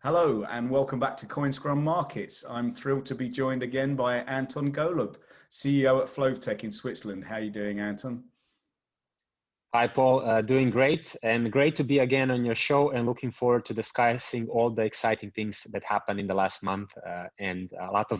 Hello and welcome back to Coinscrum Markets. I'm thrilled to be joined again by Anton Golub, CEO at Flovtec in Switzerland. How are you doing, Anton? Hi, Paul. Doing great, and great to be again on your show, and looking forward to discussing all the exciting things that happened in the last month, and a lot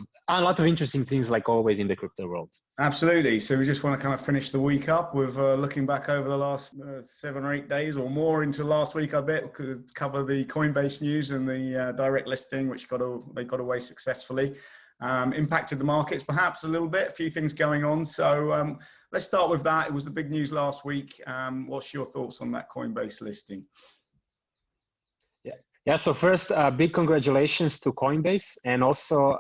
of interesting things, like always in the crypto world. Absolutely. So we just want to kind of finish the week up with looking back over the last 7 or 8 days or more into last week. I bet we could cover the Coinbase news and the direct listing, which they got away successfully. Impacted the markets perhaps a little bit, a few things going on. So let's start with that. It was the big news last week. What's your thoughts on that Coinbase listing? Yeah. So first, big congratulations to Coinbase, and also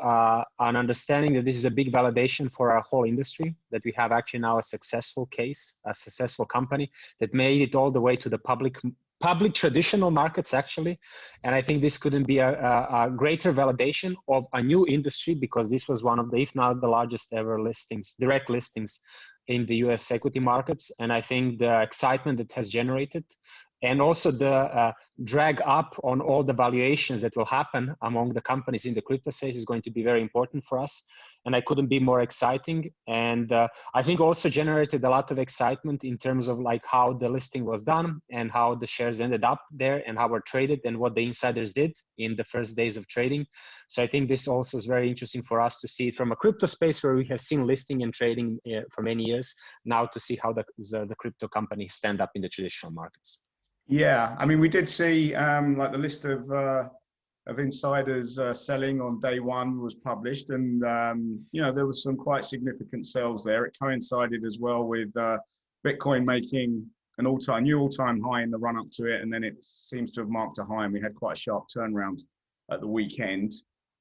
an understanding that this is a big validation for our whole industry, that we have actually now a successful case, a successful company that made it all the way to the public traditional markets, actually. And I think this couldn't be a greater validation of a new industry, because this was one of the, if not the largest ever listings, direct listings in the US equity markets. And I think the excitement that has generated, and also the drag up on all the valuations that will happen among the companies in the crypto space, is going to be very important for us. And I couldn't be more exciting. And I think also generated a lot of excitement in terms of like how the listing was done and how the shares ended up there and how were traded and what the insiders did in the first days of trading. So I think this also is very interesting for us to see it from a crypto space where we have seen listing and trading for many years, now to see how the crypto companies stand up in the traditional markets. Yeah, I mean, we did see like the list of insiders selling on day one was published, and you know, there was some quite significant sales there. It coincided as well with Bitcoin making an new all-time high in the run up to it, and then it seems to have marked a high, and we had quite a sharp turnaround at the weekend.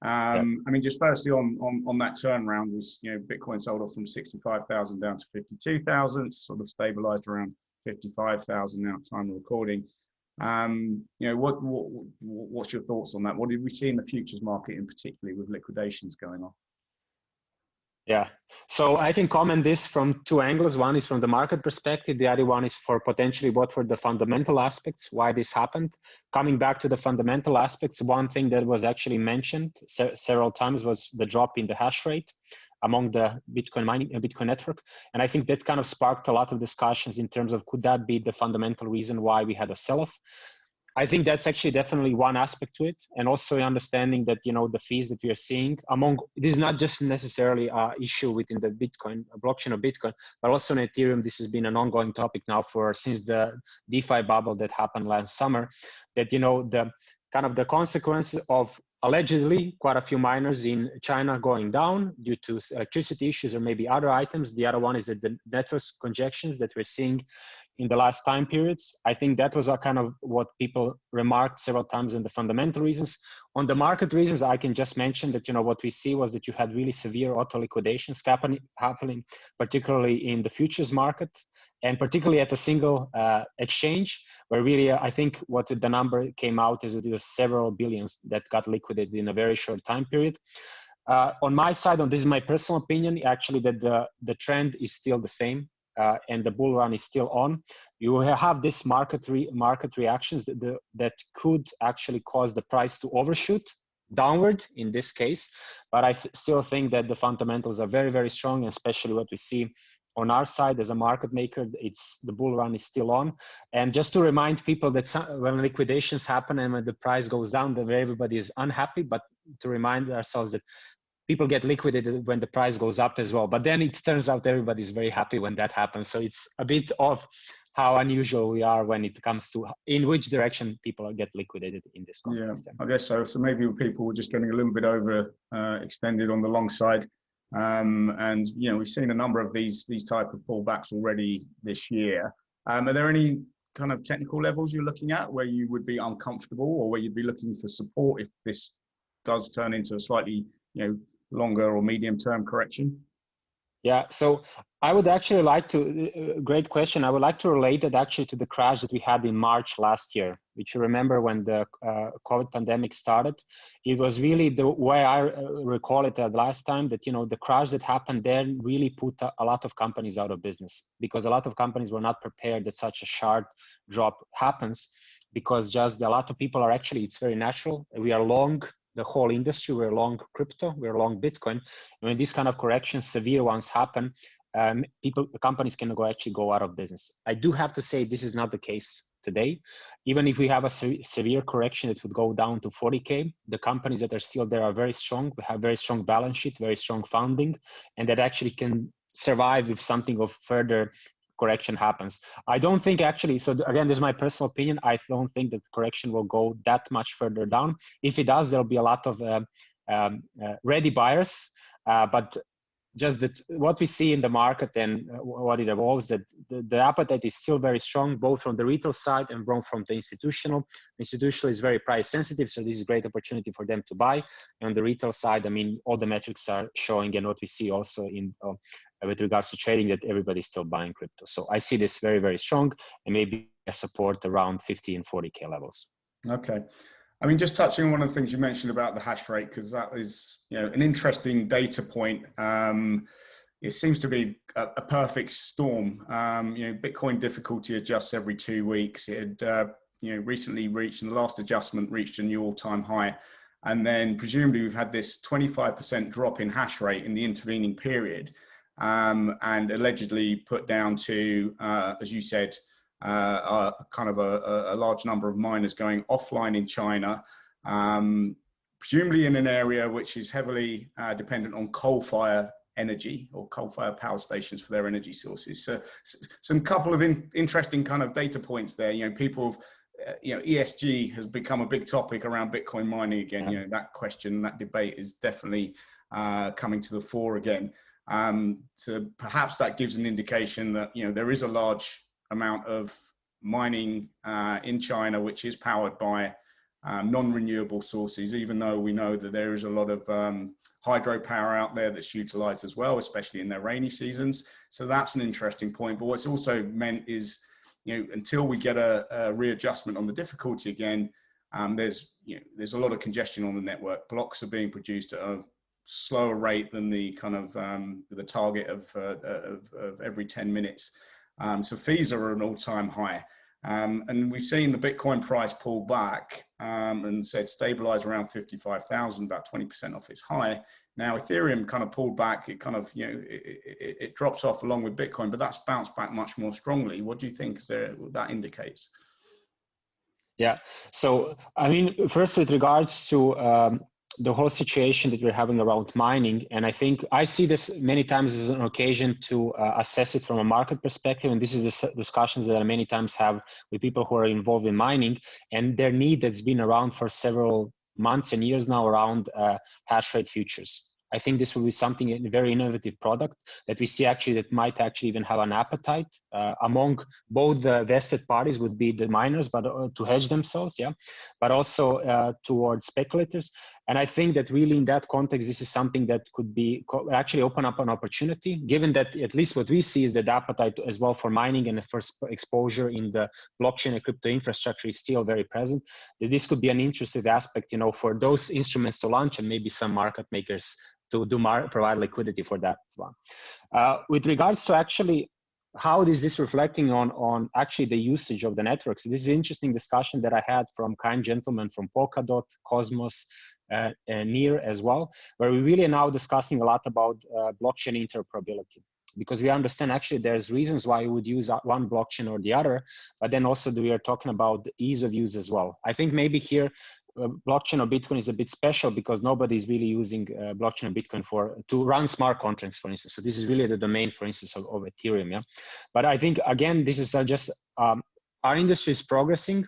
I mean, just firstly on that turnaround was, you know, Bitcoin sold off from 65,000 down to 52,000, sort of stabilized around 55,000 now at time of recording. You know, what's your thoughts on that? What did we see in the futures market, in particularly with liquidations going on? Yeah, so I can comment this from two angles. One is from the market perspective. The other one is for potentially what were the fundamental aspects, why this happened. Coming back to the fundamental aspects, one thing that was actually mentioned several times was the drop in the hash rate among the Bitcoin network. And I think that kind of sparked a lot of discussions in terms of, could that be the fundamental reason why we had a sell-off? I think that's actually definitely one aspect to it. And also understanding that, you know, the fees that we are seeing this is not just necessarily an issue within the Bitcoin blockchain of Bitcoin, but also in Ethereum. This has been an ongoing topic now since the DeFi bubble that happened last summer, that, you know, the kind of the consequences of allegedly quite a few miners in China going down due to electricity issues or maybe other items. The other one is that the network congestions that we're seeing in the last time periods. I think that was a kind of what people remarked several times in the fundamental reasons. On the market reasons, I can just mention that, you know, what we see was that you had really severe auto liquidations happening, particularly in the futures market, and particularly at a single exchange, where really, I think what the number came out is that it was several billions that got liquidated in a very short time period. On my side, this is my personal opinion, actually, that the trend is still the same. And the bull run is still on. You have this market reactions that could actually cause the price to overshoot downward in this case. But I still think that the fundamentals are very, very strong, especially what we see on our side as a market maker. The bull run is still on. And just to remind people that when liquidations happen and when the price goes down, then everybody is unhappy, but to remind ourselves that people get liquidated when the price goes up as well. But then it turns out everybody's very happy when that happens. So it's a bit of how unusual we are when it comes to in which direction people get liquidated in this context. Yeah, I guess so. So maybe people were just getting a little bit extended on the long side. And, you know, we've seen a number of these type of pullbacks already this year. Are there any kind of technical levels you're looking at where you would be uncomfortable, or where you'd be looking for support if this does turn into a slightly, you know, longer or medium term correction? Yeah, so I would actually like to, great question. I would like to relate it actually to the crash that we had in March last year, which you remember when the COVID pandemic started. It was really the way I recall it last time, that, you know, the crash that happened there really put a lot of companies out of business, because a lot of companies were not prepared that such a sharp drop happens. because just a lot of people are actually, it's very natural. We are long the whole industry, we're long crypto, we're long Bitcoin. And when these kind of corrections, severe ones happen, companies can actually go out of business. I do have to say this is not the case today. Even if we have a severe correction, it would go down to 40K. The companies that are still there are very strong. We have very strong balance sheet, very strong funding, and that actually can survive if something of further correction happens. I don't think actually, so again, this is my personal opinion, I don't think that the correction will go that much further down. If it does, there'll be a lot of ready buyers, but just that what we see in the market and what it evolves, that the appetite is still very strong, both from the retail side and both from the institutional. Institutional is very price sensitive, so this is a great opportunity for them to buy. And on the retail side, I mean, all the metrics are showing, and what we see also in with regards to trading, that everybody's still buying crypto. So I see this very, very strong, and maybe a support around 50 and 40K levels. Okay. I mean, just touching on one of the things you mentioned about the hash rate, because that is, you know, an interesting data point. It seems to be a perfect storm. You know, Bitcoin difficulty adjusts every 2 weeks. It had, you know, recently reached, in the last adjustment, reached a new all-time high. And then presumably we've had this 25% drop in hash rate in the intervening period, and allegedly put down to, as you said, kind of a large number of miners going offline in China, presumably in an area which is heavily dependent on coal-fire energy or coal-fired power stations for their energy sources. So some couple of interesting kind of data points there. You know, people, you know, ESG has become a big topic around Bitcoin mining again. You know, that question, that debate is definitely coming to the fore again. So perhaps that gives an indication that, you know, there is a large amount of mining in China which is powered by non-renewable sources, even though we know that there is a lot of hydropower out there that's utilized as well, especially in their rainy seasons. So that's an interesting point. But what's also meant is, you know, until we get a readjustment on the difficulty again, there's a lot of congestion on the network. Blocks are being produced at a slower rate than the kind of the target of every 10 minutes. So fees are at an all-time high. And we've seen the Bitcoin price pull back and said stabilize around 55,000, about 20% off its high. Now Ethereum kind of pulled back. It kind of, you know, it drops off along with Bitcoin, but that's bounced back much more strongly. What do you think that indicates? Yeah. So, I mean, first with regards to the whole situation that we're having around mining, and I think I see this many times as an occasion to assess it from a market perspective, and this is the discussions that I many times have with people who are involved in mining, and their need that's been around for several months and years now around hash rate futures. I think this will be something, a very innovative product that we see actually that might actually even have an appetite among both the vested parties, would be the miners, but to hedge themselves, yeah, but also towards speculators. And I think that really in that context, this is something that could be actually open up an opportunity, given that at least what we see is that the appetite as well for mining and for exposure in the blockchain and crypto infrastructure is still very present. That this could be an interesting aspect, you know, for those instruments to launch, and maybe some market makers to provide liquidity for that as well. With regards to actually how is this reflecting on actually the usage of the networks? This is an interesting discussion that I had from kind gentlemen from Polkadot, Cosmos, and Near as well, where we really are now discussing a lot about blockchain interoperability, because we understand actually there's reasons why you would use one blockchain or the other, but then also we are talking about the ease of use as well. I think maybe here blockchain or Bitcoin is a bit special because nobody's really using blockchain or Bitcoin to run smart contracts, for instance. So this is really the domain, for instance, of Ethereum. Yeah, but I think again, this is just our industry is progressing,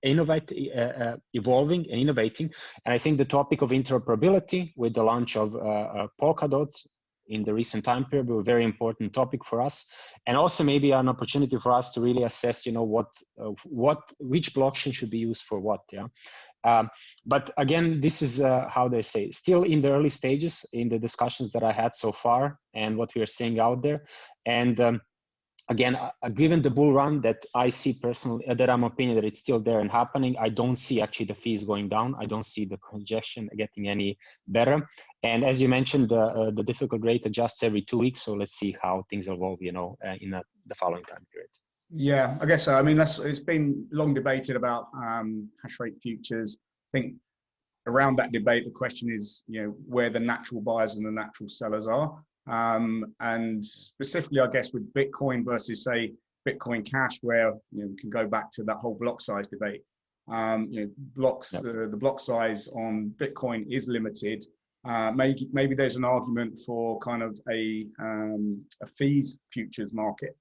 evolving and innovating, and I think the topic of interoperability with the launch of Polkadot in the recent time period were a very important topic for us, and also maybe an opportunity for us to really assess, you know, which blockchain should be used for what. Yeah, but again, this is how they say, still in the early stages in the discussions that I had so far and what we are seeing out there. And again, given the bull run that I see personally, that I'm opinion that it's still there and happening, I don't see actually the fees going down. I don't see the congestion getting any better. And as you mentioned, the difficult rate adjusts every 2 weeks. So let's see how things evolve, you know, in the following time period. Yeah, I guess so. I mean, it's been long debated about hash rate futures. I think around that debate, the question is, where the natural buyers and the natural sellers are. And specifically, I guess, with Bitcoin versus, say, Bitcoin Cash, where we can go back to that whole block size debate. Blocks, Yep. the block size on Bitcoin is limited. Maybe there's an argument for kind of a fees futures market.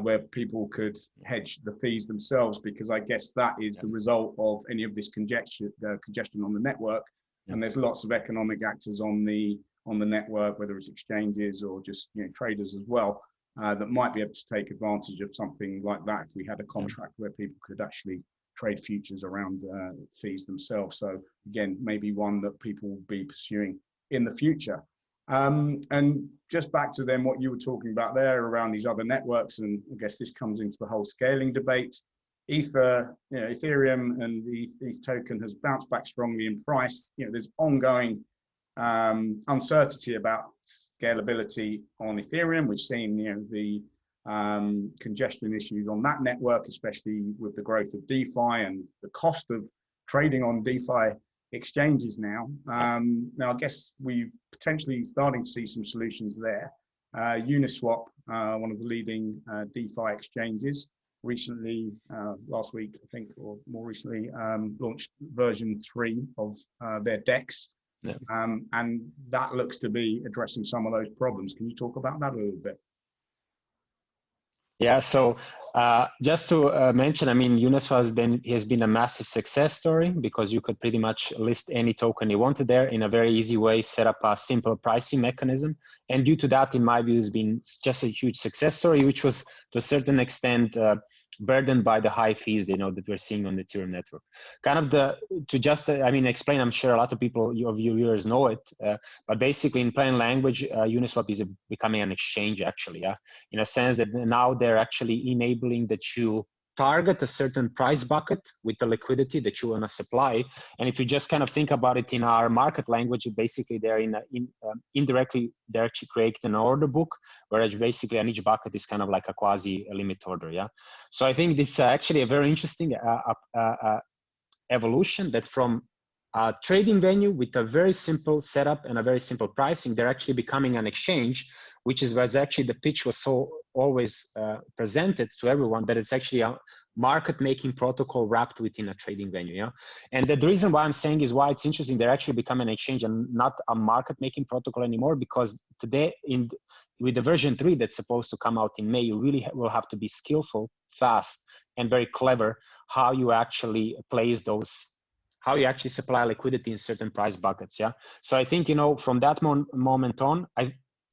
Where people could hedge the fees themselves, because I guess that is the result of any of this congestion on the network. And there's lots of economic actors on the network, whether it's exchanges or just traders as well, that might be able to take advantage of something like that if we had a contract where people could actually trade futures around fees themselves. So again, maybe one that people will be pursuing in the future. And just back to then what you were talking about there around these other networks, and I guess this comes into the whole scaling debate. Ethereum and the ETH token has bounced back strongly in price. There's ongoing uncertainty about scalability on Ethereum. We've seen the congestion issues on that network, especially with the growth of DeFi and the cost of trading on DeFi exchanges now. Now, I guess we've potentially starting to see some solutions there. Uniswap, one of the leading DeFi exchanges, recently, last week, I think, or more recently, launched version 3 of their DEX. Yeah. And that looks to be addressing some of those problems. Can you talk about that a little bit? Yeah, so just to mention, I mean, Uniswap has been a massive success story, because you could pretty much list any token you wanted there in a very easy way, set up a simple pricing mechanism. And due to that, in my view, it's been just a huge success story, which was to a certain extent burdened by the high fees, that we're seeing on the Ethereum network. Kind of explain, I'm sure a lot of people, your viewers know it, but basically in plain language, Uniswap is becoming an exchange actually, in a sense that now they're actually enabling that you target a certain price bucket with the liquidity that you want to supply. And if you just kind of think about it in our market language, basically they're indirectly, they're actually creating an order book, whereas basically on each bucket is kind of like a quasi limit order. Yeah. So I think this is actually a very interesting evolution, that from a trading venue with a very simple setup and a very simple pricing, they're actually becoming an exchange, which was actually the pitch was so always presented to everyone, that it's actually a market-making protocol wrapped within a trading venue. Yeah, and the reason why I'm saying is why it's interesting. They're actually becoming an exchange and not a market-making protocol anymore, because today with the version 3 that's supposed to come out in May, you really will have to be skillful, fast, and very clever how you actually place those, how you actually supply liquidity in certain price buckets. Yeah. So I think, from that moment on,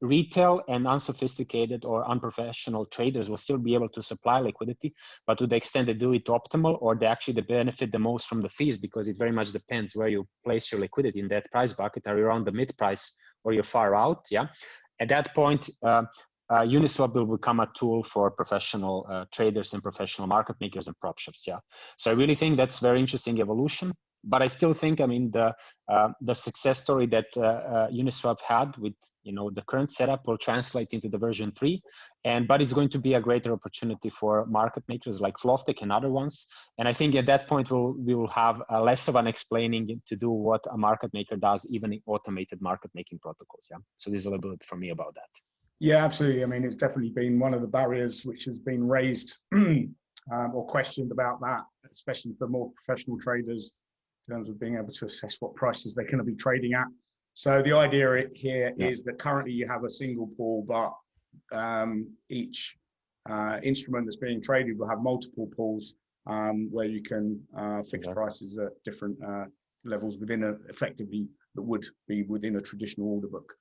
retail and unsophisticated or unprofessional traders will still be able to supply liquidity, but to the extent they do it optimal, or they actually benefit the most from the fees, because it very much depends where you place your liquidity in that price bucket. Are you around the mid price or you're far out? Yeah. At that point, Uniswap will become a tool for professional traders and professional market makers and prop shops. Yeah. So I really think that's very interesting evolution. But I still think, I mean, the success story that Uniswap had with the current setup will translate into the version 3, but it's going to be a greater opportunity for market makers like Flovtec and other ones. And I think at that point we will have less of an explaining to do what a market maker does, even in automated market making protocols. Yeah. So this is a little bit from me about that. Yeah, absolutely. I mean, it's definitely been one of the barriers which has been raised or questioned about that, especially for more professional traders, in terms of being able to assess what prices they're going to be trading at. So the idea here is that currently you have a single pool, but each instrument that's being traded will have multiple pools where you can fix prices at different levels within effectively that would be within a traditional order book.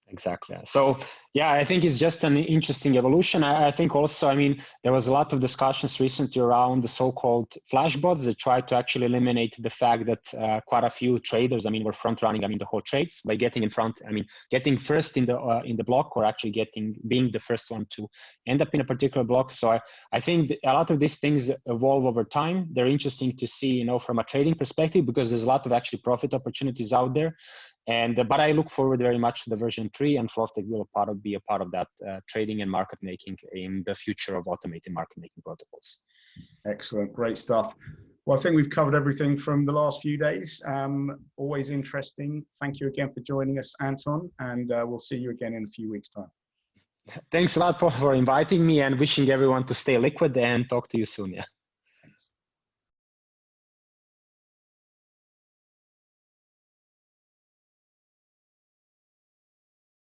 Exactly. So yeah, I think it's just an interesting evolution. I think also, I mean, there was a lot of discussions recently around the so-called flash bots that try to actually eliminate the fact that quite a few traders, I mean, were front running, I mean, the whole trades by getting in front, I mean, getting first in the block, or actually being the first one to end up in a particular block. So I think a lot of these things evolve over time. They're interesting to see, from a trading perspective, because there's a lot of actually profit opportunities out there. And but I look forward very much to the version 3, and Flovtec will be a part of that trading and market making in the future of automated market making protocols. Excellent, great stuff. Well, I think we've covered everything from the last few days. Always interesting. Thank you again for joining us, Anton, and we'll see you again in a few weeks' time. Thanks a lot for inviting me, and wishing everyone to stay liquid, and talk to you soon. Yeah.